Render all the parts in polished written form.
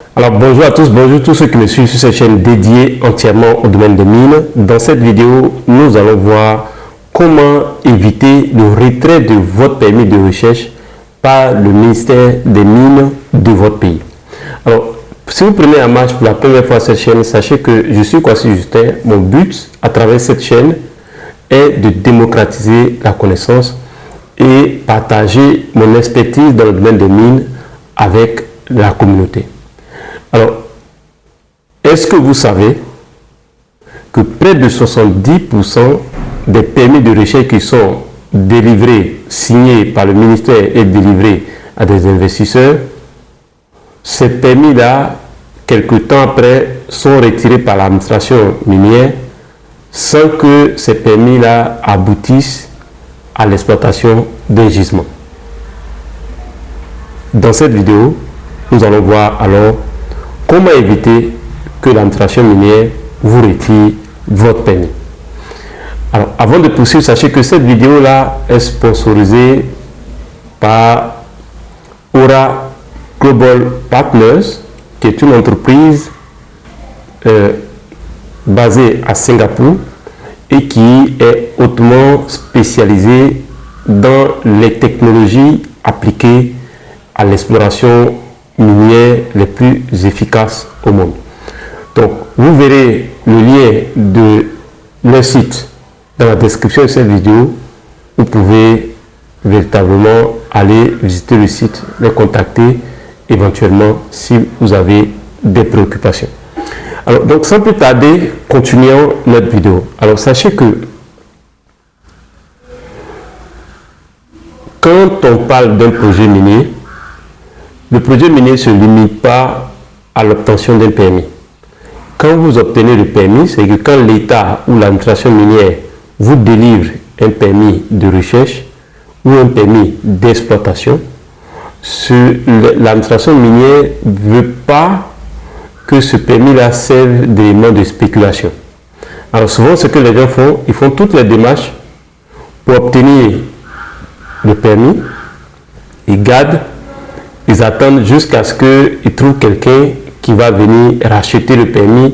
Alors bonjour à tous ceux qui me suivent sur cette chaîne dédiée entièrement au domaine des mines. Dans cette vidéo, nous allons voir comment éviter le retrait de votre permis de recherche par le ministère des Mines de votre pays. Alors, si vous prenez en marche pour la première fois cette chaîne, sachez que je suis Kwasi Justin. Mon but à travers cette chaîne est de démocratiser la connaissance et partager mon expertise dans le domaine des mines avec la communauté. Alors, est-ce que vous savez que près de 70% des permis de recherche qui sont délivrés, signés par le ministère et délivrés à des investisseurs, ces permis-là, quelque temps après, sont retirés par l'administration minière sans que ces permis-là aboutissent à l'exploitation d'un gisement. Dans cette vidéo, nous allons voir alors comment éviter que l'administration minière vous retire votre permis. Alors, avant de poursuivre, sachez que cette vidéo-là est sponsorisée par Aura Global Partners, qui est une entreprise basée à Singapour et qui est hautement spécialisée dans les technologies appliquées à l'exploration minière les plus efficaces au monde. Donc, vous verrez le lien de leur site dans la description de cette vidéo. Vous pouvez véritablement aller visiter le site, les contacter éventuellement si vous avez des préoccupations. Alors, donc, sans plus tarder, continuons notre vidéo. Alors, sachez que quand on parle d'un projet minier, le projet minier ne se limite pas à l'obtention d'un permis. Quand vous obtenez le permis, c'est que quand l'État ou l'administration minière vous délivre un permis de recherche ou un permis d'exploitation, l'administration minière ne veut pas que ce permis-là serve d'élément de spéculation. Alors souvent, ce que les gens font, ils font toutes les démarches pour obtenir le permis, ils gardent. Ils attendent jusqu'à ce qu'ils trouvent quelqu'un qui va venir racheter le permis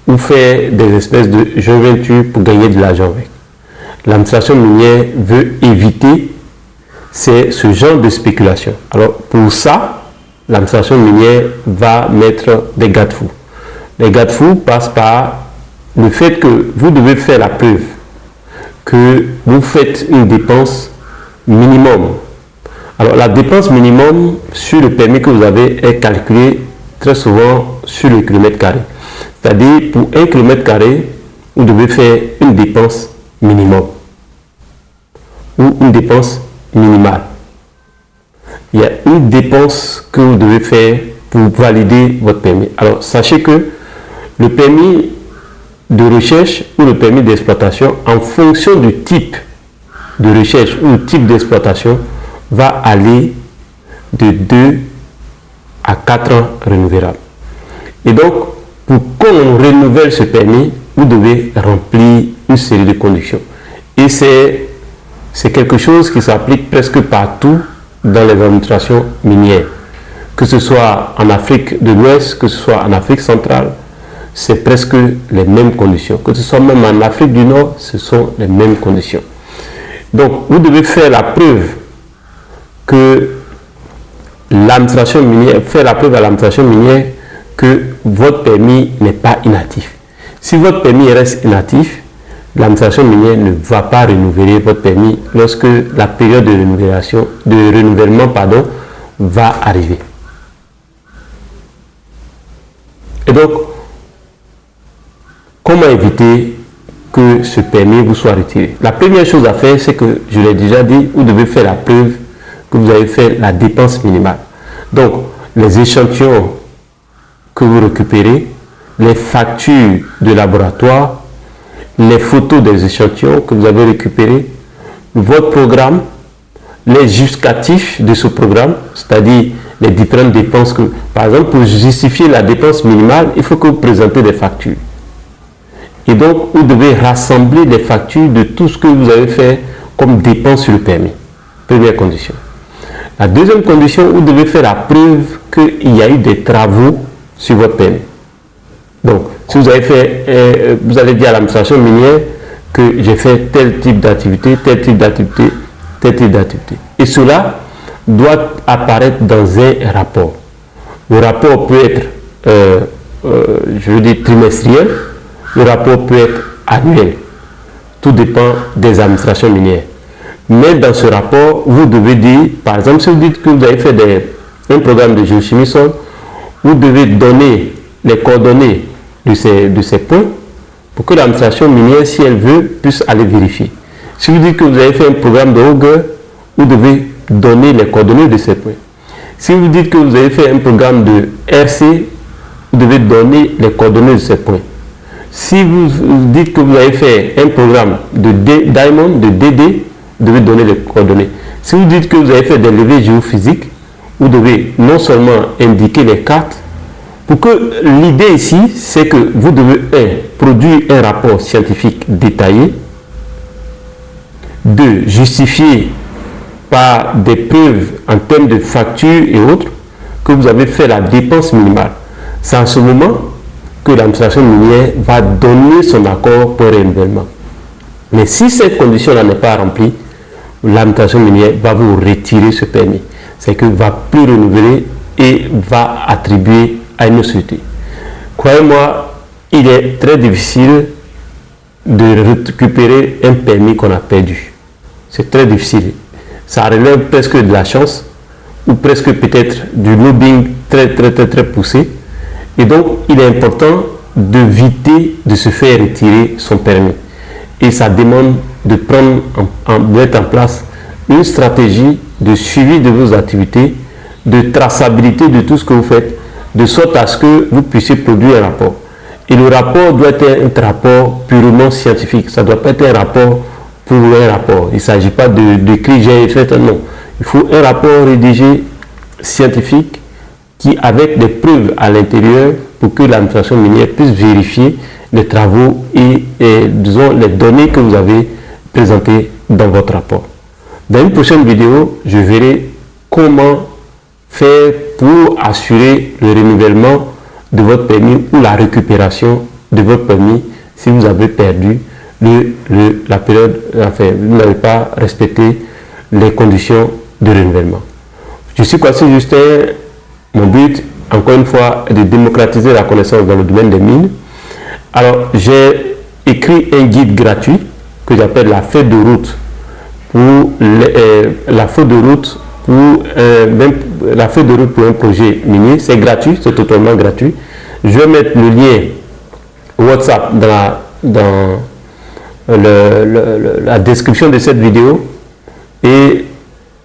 ou faire des espèces de jointures pour gagner de l'argent avec. L'administration minière veut éviter ce genre de spéculation. Alors pour ça, l'administration minière va mettre des garde-fous. Les garde-fous passent par le fait que vous devez faire la preuve que vous faites une dépense minimum. Alors, la dépense minimum sur le permis que vous avez est calculée très souvent sur le kilomètre carré. C'est-à-dire, pour 1 km carré, vous devez faire une dépense minimum ou une dépense minimale. Il y a une dépense que vous devez faire pour valider votre permis. Alors, sachez que le permis de recherche ou le permis d'exploitation, en fonction du type de recherche ou du type d'exploitation, va aller de 2 à 4 ans renouvelables. Et donc, pour qu'on renouvelle ce permis, vous devez remplir une série de conditions. Et c'est quelque chose qui s'applique presque partout dans les administrations minières. Que ce soit en Afrique de l'Ouest, que ce soit en Afrique centrale, c'est presque les mêmes conditions. Que ce soit même en Afrique du Nord, ce sont les mêmes conditions. Donc, vous devez faire la preuve que l'administration minière fait la preuve à l'administration minière que votre permis n'est pas inactif. Si votre permis reste inactif, l'administration minière ne va pas renouveler votre permis lorsque la période de renouvellement va arriver. Et donc, comment éviter que ce permis vous soit retiré? La première chose à faire, c'est que, je l'ai déjà dit, vous devez faire la preuve que vous avez fait la dépense minimale. Donc, les échantillons que vous récupérez, les factures de laboratoire, les photos des échantillons que vous avez récupérés, votre programme, les justificatifs de ce programme, c'est-à-dire les différentes dépenses que, par exemple, pour justifier la dépense minimale, il faut que vous présentez des factures. Et donc, vous devez rassembler les factures de tout ce que vous avez fait comme dépense sur le permis. Première condition. La deuxième condition, vous devez faire la preuve qu'il y a eu des travaux sur votre permis. Donc, si vous avez fait, vous allez dire à l'administration minière que j'ai fait tel type d'activité, tel type d'activité, tel type d'activité. Et cela doit apparaître dans un rapport. Le rapport peut être, je veux dire, trimestriel, le rapport peut être annuel. Tout dépend des administrations minières. Mais dans ce rapport, vous devez dire, par exemple, si vous dites que vous avez fait un programme de géochimie sol, vous devez donner les coordonnées de ces points pour que l'administration minière, si elle veut, puisse aller vérifier. Si vous dites que vous avez fait un programme de hauteur, vous devez donner les coordonnées de ces points. Si vous dites que vous avez fait un programme de RC, vous devez donner les coordonnées de ces points. Si vous dites que vous avez fait un programme de Diamond, de DD, vous devez donner les coordonnées. Si vous dites que vous avez fait des levées géophysiques, vous devez non seulement indiquer les cartes, pour que l'idée ici, c'est que vous devez produire un rapport scientifique détaillé, 2. Justifier par des preuves en termes de factures et autres que vous avez fait la dépense minimale. C'est en ce moment que l'administration minière va donner son accord pour renouvellement. Mais si cette condition-là n'est pas remplie, l'administration minière va vous retirer ce permis. C'est que va plus renouveler et va attribuer à une société. Croyez-moi, il est très difficile de récupérer un permis qu'on a perdu. C'est très difficile. Ça relève presque de la chance ou presque peut-être du lobbying très poussé. Et donc, il est important d'éviter de se faire retirer son permis. Et ça demande de mettre en place une stratégie de suivi de vos activités, de traçabilité de tout ce que vous faites, de sorte à ce que vous puissiez produire un rapport. Et le rapport doit être un rapport purement scientifique. Ça ne doit pas être un rapport pour un rapport. Il ne s'agit pas d'écrire j'ai fait un nom. Il faut un rapport rédigé scientifique qui avec des preuves à l'intérieur pour que l'administration minière puisse vérifier les travaux et disons les données que vous avez présentées dans votre rapport. Dans une prochaine vidéo, je verrai comment faire pour assurer le renouvellement de votre permis ou la récupération de votre permis si vous avez perdu la période, enfin, vous n'avez pas respecté les conditions de renouvellement. Je suis Kwasi Justin. Mon but, encore une fois, est de démocratiser la connaissance dans le domaine des mines. Alors, j'ai écrit un guide gratuit que j'appelle la feuille de route pour la feuille de route pour un projet minier. C'est gratuit, c'est totalement gratuit. Je vais mettre le lien WhatsApp dans la description de cette vidéo et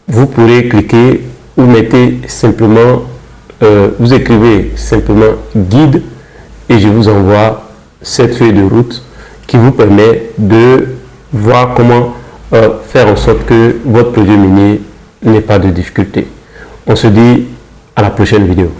vous pourrez cliquer ou mettez simplement vous écrivez simplement guide et je vous envoie cette feuille de route qui vous permet de voir comment faire en sorte que votre projet minier n'ait pas de difficulté. On se dit à la prochaine vidéo.